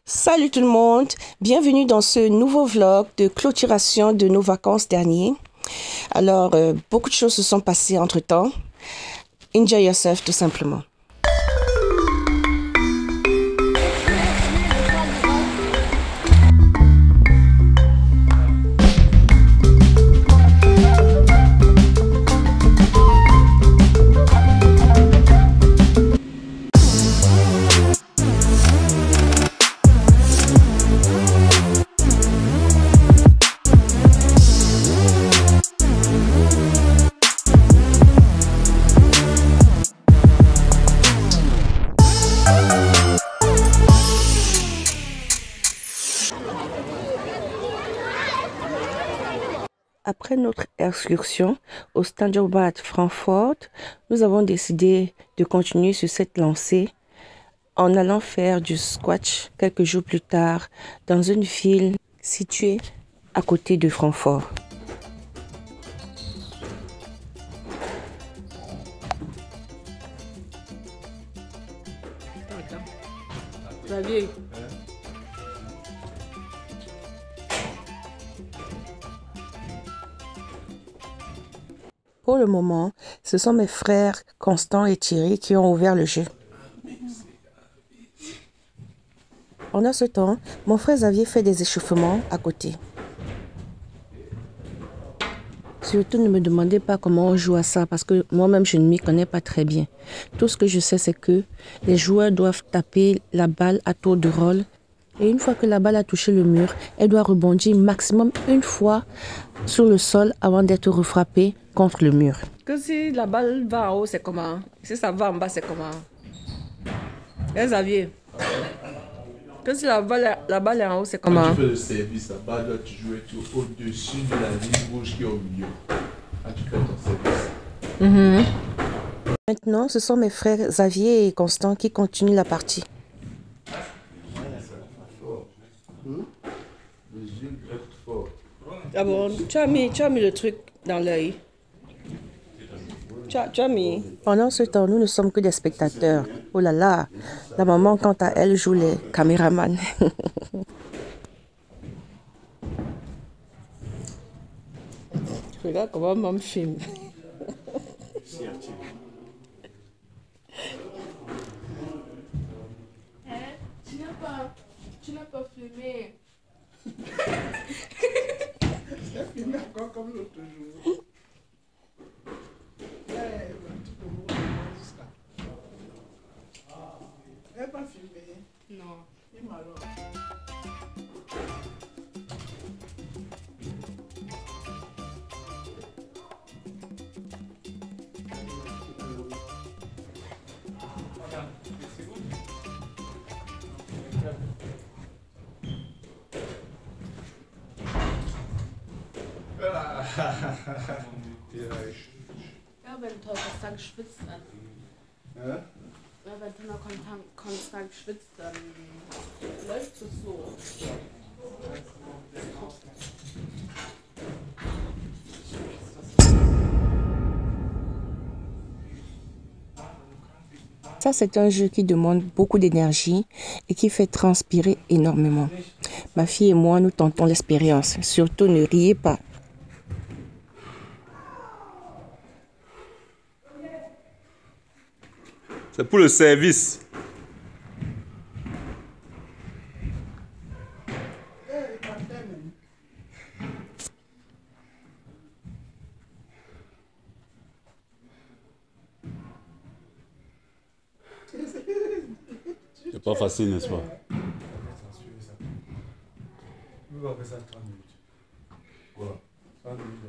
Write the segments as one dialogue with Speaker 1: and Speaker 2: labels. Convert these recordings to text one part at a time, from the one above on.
Speaker 1: Salut tout le monde, bienvenue dans ce nouveau vlog de clôturation de nos vacances dernières. Alors, beaucoup de choses se sont passées entre temps. Enjoy yourself tout simplement. Après notre excursion au Stadionbad Francfort, nous avons décidé de continuer sur cette lancée en allant faire du squash quelques jours plus tard dans une ville située à côté de Francfort. Xavier. Pour le moment, ce sont mes frères Constant et Thierry qui ont ouvert le jeu. Pendant ce temps, mon frère Xavier fait des échauffements à côté. Surtout, ne me demandez pas comment on joue à ça parce que moi-même, je ne m'y connais pas très bien. Tout ce que je sais, c'est que les joueurs doivent taper la balle à tour de rôle. Et une fois que la balle a touché le mur, elle doit rebondir maximum une fois sur le sol avant d'être refrappée contre le mur.
Speaker 2: Que si la balle va en haut, c'est comment? Si ça va en bas, c'est comment? Xavier? Que si la balle est en haut, c'est comment?
Speaker 3: Quand tu fais le service, la balle doit toujours être au-dessus de la ligne rouge qui est au milieu. Quand tu fais ton service.
Speaker 1: Maintenant, ce sont mes frères Xavier et Constant qui continuent la partie.
Speaker 2: Ah bon, tu as mis le truc dans l'œil. Tu as mis.
Speaker 1: Pendant ce temps, nous ne sommes que des spectateurs. Oh là là, la maman, quant à elle, joue les caméramans.
Speaker 2: Regarde comment maman filme.
Speaker 4: Tu n'as pas filmé.
Speaker 3: Tu as filmé encore comme l'autre jour. Elle n'a pas filmé.
Speaker 4: Non.
Speaker 3: Il m'a alors.
Speaker 4: Ja, wenn du konstant schwitzt, dann.
Speaker 3: Ja?
Speaker 4: Ja, wenn du noch konstant schwitzt, dann läuft es so.
Speaker 1: Ça, c'est un jeu qui demande beaucoup d'énergie et qui fait transpirer énormément. Ma fille et moi, nous tentons l'expérience. Surtout, ne riez pas.
Speaker 5: C'est pour le service. C'est pas facile, n'est-ce pas?
Speaker 3: On va faire ça 30 minutes. Voilà. 30 minutes,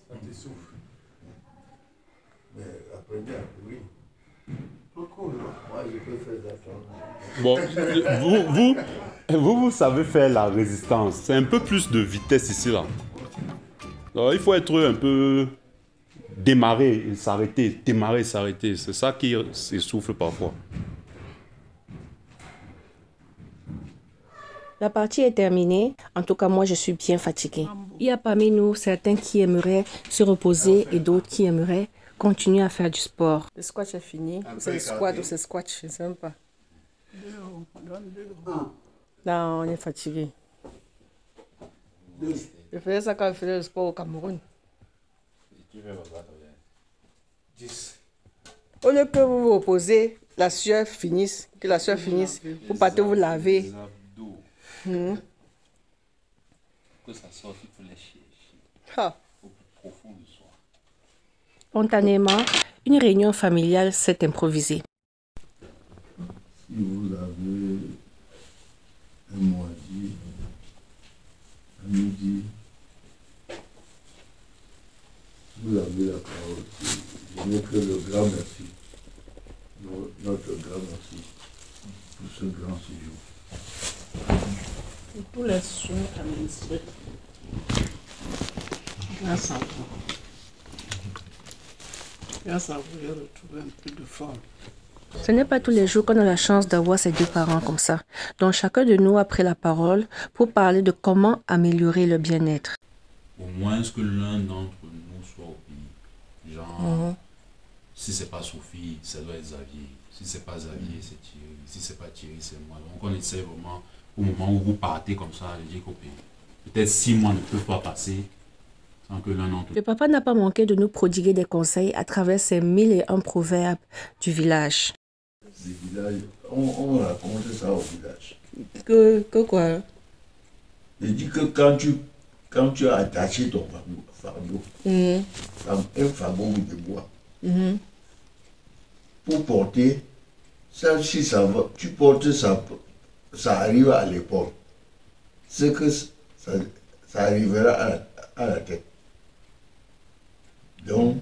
Speaker 3: ça t'essouffle. Mais la première, oui. Pourquoi moi, je peux faire ça.
Speaker 5: Bon, vous savez faire la résistance. C'est un peu plus de vitesse ici, là. Alors, il faut être un peu démarrer et s'arrêter. Démarrer et s'arrêter. C'est ça qui s'essouffle parfois.
Speaker 1: La partie est terminée. En tout cas, moi, je suis bien fatiguée. Il y a parmi nous certains qui aimeraient se reposer et d'autres qui aimeraient continuer à faire du sport.
Speaker 2: Le squash est fini. C'est le squat ou c'est squash, je ne sais même pas. Non, on est fatigué. Je faisais ça quand je faisais le sport au Cameroun. Au lieu que vous vous reposez, la sueur finisse, que la sueur finisse, vous partez vous laver.
Speaker 5: Les abdos. Que ça sorte, il faut les chier.
Speaker 2: Ah.
Speaker 5: Au plus profond de soi.
Speaker 1: Spontanément, une réunion familiale s'est improvisée.
Speaker 6: Si vous avez un mot à dire, à nous dire, vous avez la parole. Je mettrai le grand merci, notre grand merci pour ce grand séjour.
Speaker 7: Et tous les soins administrés. Grâce à vous. Grâce à vous, j'ai retrouvé un peu de forme.
Speaker 1: Ce n'est pas tous les jours qu'on a la chance d'avoir ces deux parents comme ça. Donc chacun de nous a pris la parole pour parler de comment améliorer le bien-être.
Speaker 8: Au moins que l'un d'entre nous soit au pays. Genre, si c'est pas Sophie, ça doit être Xavier. Si c'est pas Xavier, c'est Thierry. Si c'est pas Thierry, c'est moi. Donc on essaie vraiment, au moment où vous partez comme ça, de dire qu'au pays. Peut-être 6 mois ne peuvent pas passer sans que l'un d'entre nous...
Speaker 1: Le papa n'a pas manqué de nous prodiguer des conseils à travers ces 1001 proverbes du village.
Speaker 6: Les villages, on raconte ça au village.
Speaker 2: Que quoi?
Speaker 6: Je dis que quand tu as attaché ton fardeau, un fardeau de bois, pour porter, ça, si ça va, tu portes ça, ça arrive à l'épaule. C'est que ça arrivera à la tête. Donc,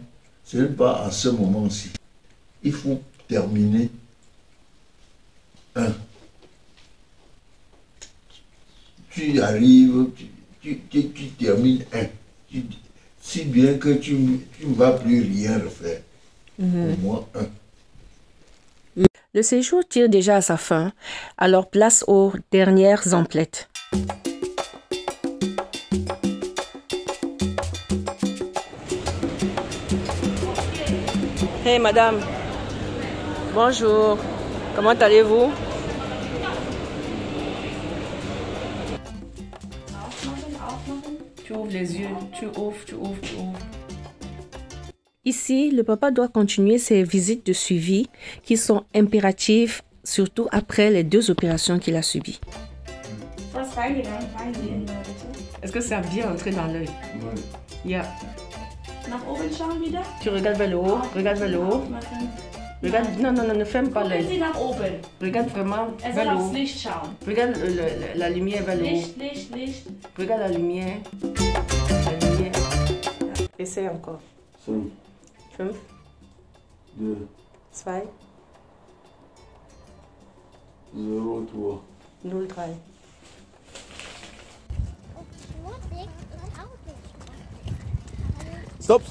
Speaker 6: ce n'est pas en ce moment-ci. Il faut terminer un. Tu arrives, tu termines un. Si bien que tu ne vas plus rien refaire. Au moins un.
Speaker 1: Le séjour tire déjà à sa fin, alors place aux dernières emplettes.
Speaker 2: Hey madame, bonjour, comment allez-vous? Tu ouvres les yeux, tu ouvres.
Speaker 1: Ici, le papa doit continuer ses visites de suivi qui sont impératives, surtout après les 2 opérations qu'il a subies.
Speaker 2: Est-ce que ça vient entrer dans l'œil?
Speaker 6: Oui.
Speaker 2: Yeah.
Speaker 4: Nach oben schauen wieder.
Speaker 2: Tu regardes vers le haut, regarde vers le haut.
Speaker 4: Machen.
Speaker 2: Regarde, non, ne ferme pas
Speaker 4: Gucken
Speaker 2: l'œil.
Speaker 4: Sie nach oben.
Speaker 2: Regarde vraiment
Speaker 4: Er
Speaker 2: vers
Speaker 4: soll
Speaker 2: le
Speaker 4: aufs
Speaker 2: haut.
Speaker 4: Licht schauen.
Speaker 2: Regarde la lumière vers le haut.
Speaker 4: Licht.
Speaker 2: Regarde la lumière. La lumière. Essaye encore.
Speaker 6: 5,
Speaker 2: 5,
Speaker 6: 2,
Speaker 2: 2,
Speaker 6: 0, 3.
Speaker 2: 0, 3.
Speaker 3: Stop.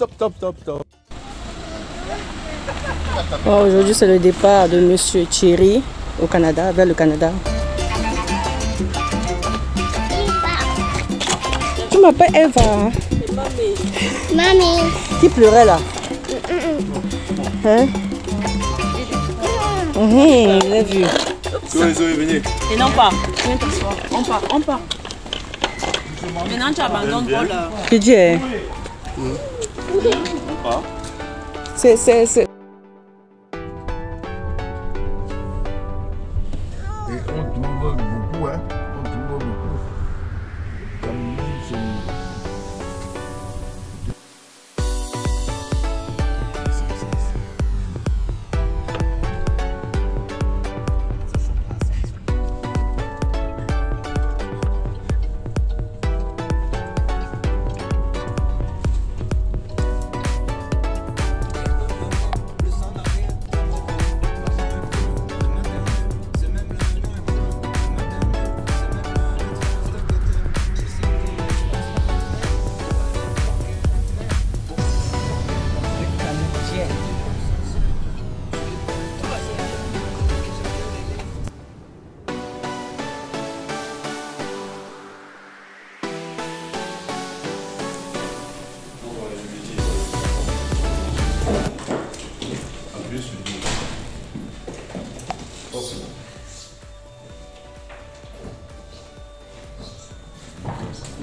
Speaker 2: Oh, aujourd'hui, c'est le départ de Monsieur Thierry au Canada, vers le Canada. Tu m'appelles Eva.
Speaker 9: Mamie.
Speaker 2: Qui pleurait là? Hein? Je l'ai vu.
Speaker 3: Venez.
Speaker 7: Et non pas. Viens t'asseoir. On part. Maintenant tu abandonnes Paul.
Speaker 2: Qui dit? C'est...
Speaker 6: Et on trouve beaucoup, hein. On trouve beaucoup. Comme c'est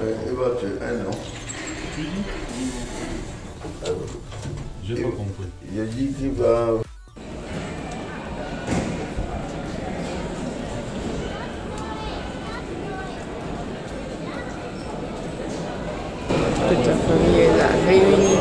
Speaker 6: Eva, tu es un an.
Speaker 8: Tu dis? J'ai pas compris.
Speaker 6: Il a dit qu'il va...
Speaker 2: Toute la famille est là, réunie.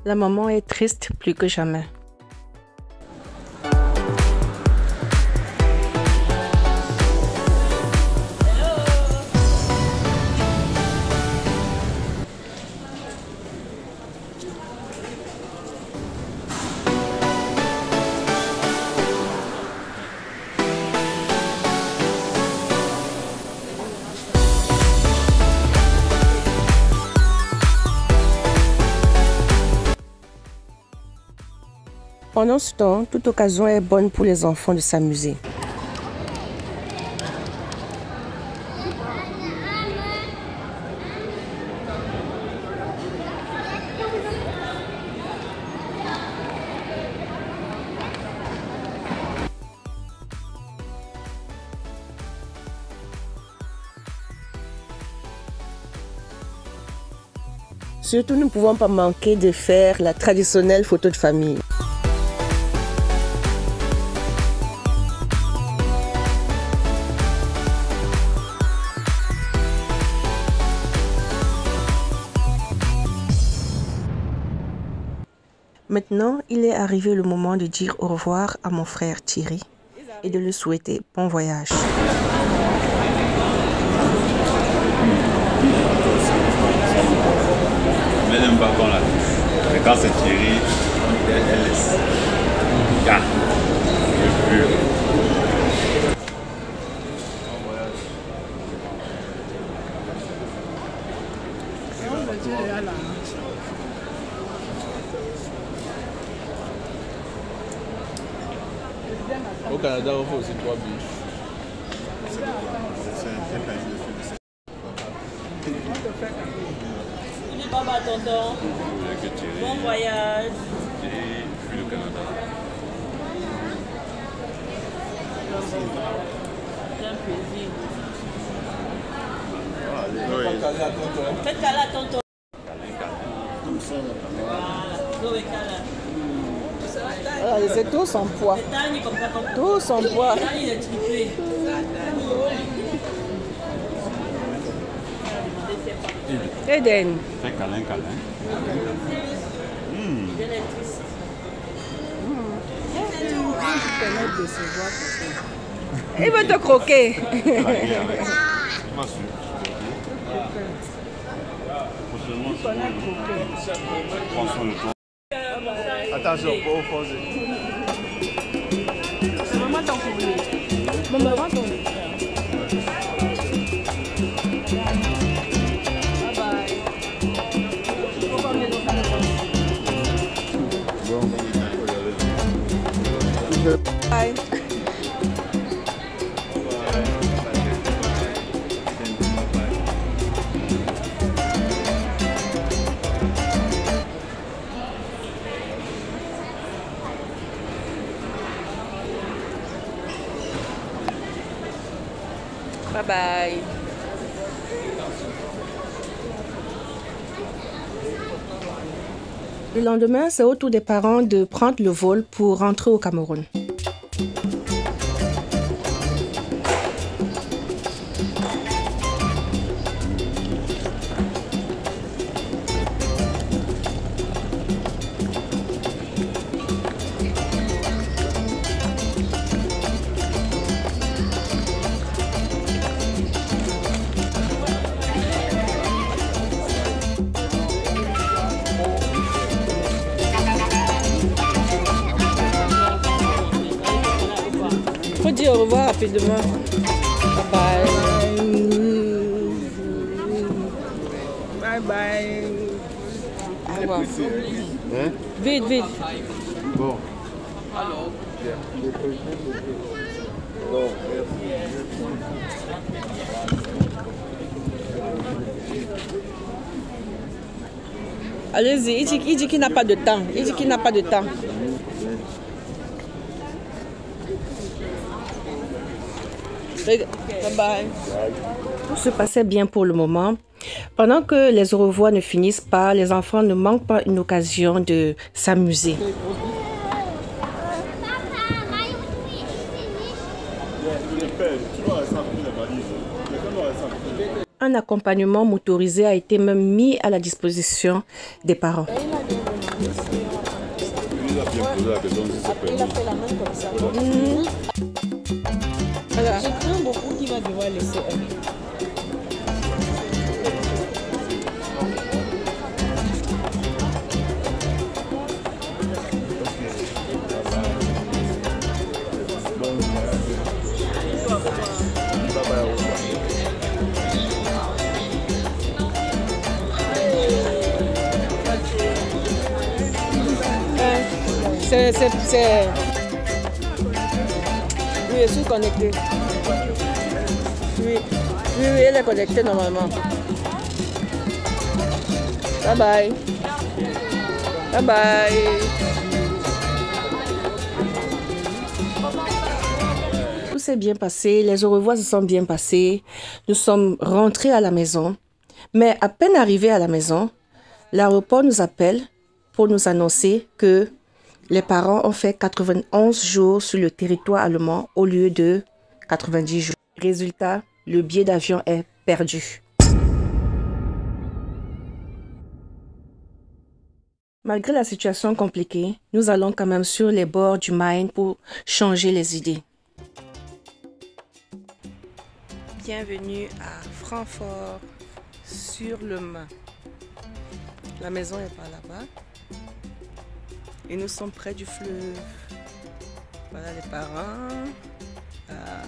Speaker 1: La maman est triste plus que jamais. Pendant ce temps, toute occasion est bonne pour les enfants de s'amuser. Surtout, nous ne pouvons pas manquer de faire la traditionnelle photo de famille. Maintenant, il est arrivé le moment de dire au revoir à mon frère Thierry et de lui souhaiter bon voyage.
Speaker 5: Mais n'aime pas qu'on la touche. Mais quand c'est Thierry, elle laisse. Car, le pur.
Speaker 3: Au Canada, on fait aussi 3 biches.
Speaker 7: Baba tonton. Bon voyage.
Speaker 5: Et puis le Canada.
Speaker 7: C'est un plaisir.
Speaker 5: Faites
Speaker 7: câlin à tonton.
Speaker 2: C'est tous en poids. Tous en poids.
Speaker 7: Il est triplé.
Speaker 2: Eden.
Speaker 5: Fais câlin, câlin.
Speaker 2: Il va te croquer.
Speaker 3: Attention, pas au fond.
Speaker 2: C'est vraiment ton courrier. Maman, va ton bye bye. Bye. Bye bye.
Speaker 1: Le lendemain, c'est au tour des parents de prendre le vol pour rentrer au Cameroun.
Speaker 2: Faut dire au revoir rapidement. Bye bye. Bye bye. Au revoir. Vite, vite.
Speaker 3: Bon.
Speaker 2: Allez-y, il dit qu'il n'a pas de temps. Il dit qu'il n'a pas de temps. Bye bye.
Speaker 1: Tout se passait bien pour le moment. Pendant que les au revoir ne finissent pas, les enfants ne manquent pas une occasion de s'amuser. Un accompagnement motorisé a été même mis à la disposition des parents.
Speaker 2: Voilà. Je crains beaucoup qu'il va devoir laisser un. C'est... Oui, je suis connectée. Oui, elle est connectée normalement. Bye bye. Bye bye.
Speaker 1: Tout s'est bien passé, les au revoir se sont bien passés. Nous sommes rentrés à la maison. Mais à peine arrivés à la maison, l'aéroport nous appelle pour nous annoncer que les parents ont fait 91 jours sur le territoire allemand au lieu de 90 jours. Résultat, le billet d'avion est perdu. Malgré la situation compliquée, nous allons quand même sur les bords du Main pour changer les idées. Bienvenue à Francfort sur le Main. La maison est par là-bas. Et nous sommes près du fleuve. Voilà les parents. Ah.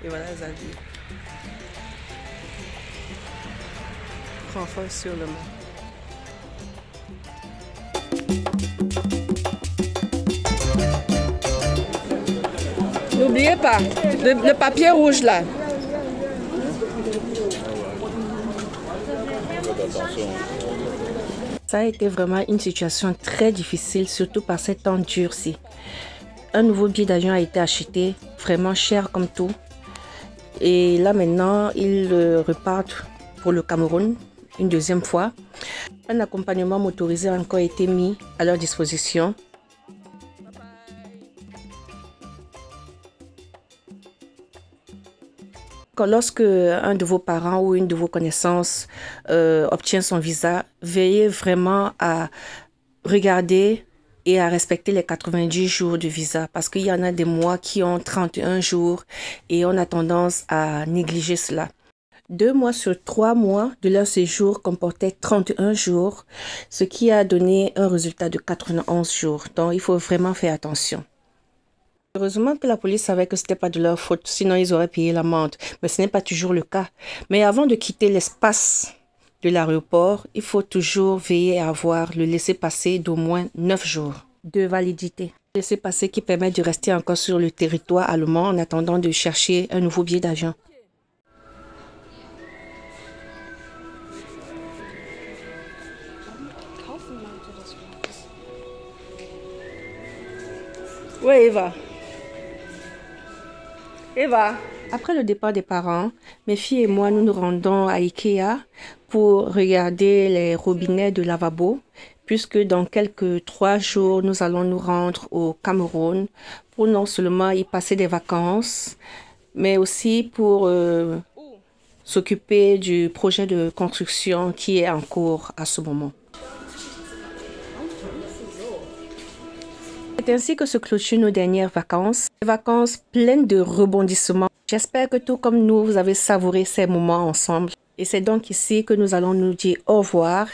Speaker 1: Et voilà Xavier. Francfort sur le Main.
Speaker 2: N'oubliez pas, le papier rouge là.
Speaker 1: Ça a été vraiment une situation très difficile, surtout par ces temps durcis. Un nouveau billet d'avion a été acheté, vraiment cher comme tout. Et là maintenant, ils repartent pour le Cameroun une deuxième fois. Un accompagnement motorisé a encore été mis à leur disposition. Lorsque un de vos parents ou une de vos connaissances obtient son visa, veillez vraiment à regarder et à respecter les 90 jours de visa parce qu'il y en a des mois qui ont 31 jours et on a tendance à négliger cela. 2 mois sur 3 mois de leur séjour comportaient 31 jours, ce qui a donné un résultat de 91 jours. Donc, il faut vraiment faire attention. Heureusement que la police savait que ce n'était pas de leur faute, sinon ils auraient payé l'amende. Mais ce n'est pas toujours le cas. Mais avant de quitter l'espace de l'aéroport, il faut toujours veiller à avoir le laissez-passer d'au moins 9 jours de validité. Laissez-passer qui permet de rester encore sur le territoire allemand en attendant de chercher un nouveau billet d'avion.
Speaker 2: Oui, Eva. Eva.
Speaker 1: Après le départ des parents, mes filles et moi, nous nous rendons à Ikea pour regarder les robinets de lavabo, puisque dans quelques 3 jours, nous allons nous rendre au Cameroun pour non seulement y passer des vacances, mais aussi pour s'occuper du projet de construction qui est en cours à ce moment. C'est ainsi que se clôturent nos dernières vacances, des vacances pleines de rebondissements. J'espère que tout comme nous, vous avez savouré ces moments ensemble. Et c'est donc ici que nous allons nous dire au revoir,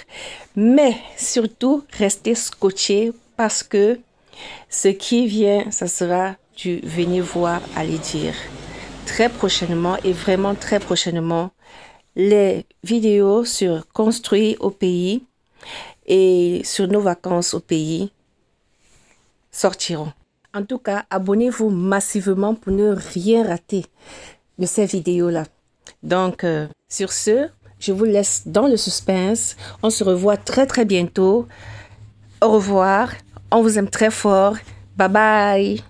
Speaker 1: mais surtout restez scotchés parce que ce qui vient, ça sera du venez voir, allez dire. Très prochainement et vraiment très prochainement, les vidéos sur construire au pays et sur nos vacances au pays sortiront. En tout cas, abonnez-vous massivement pour ne rien rater de ces vidéos-là. Donc, sur ce, je vous laisse dans le suspense. On se revoit très très bientôt. Au revoir. On vous aime très fort. Bye bye.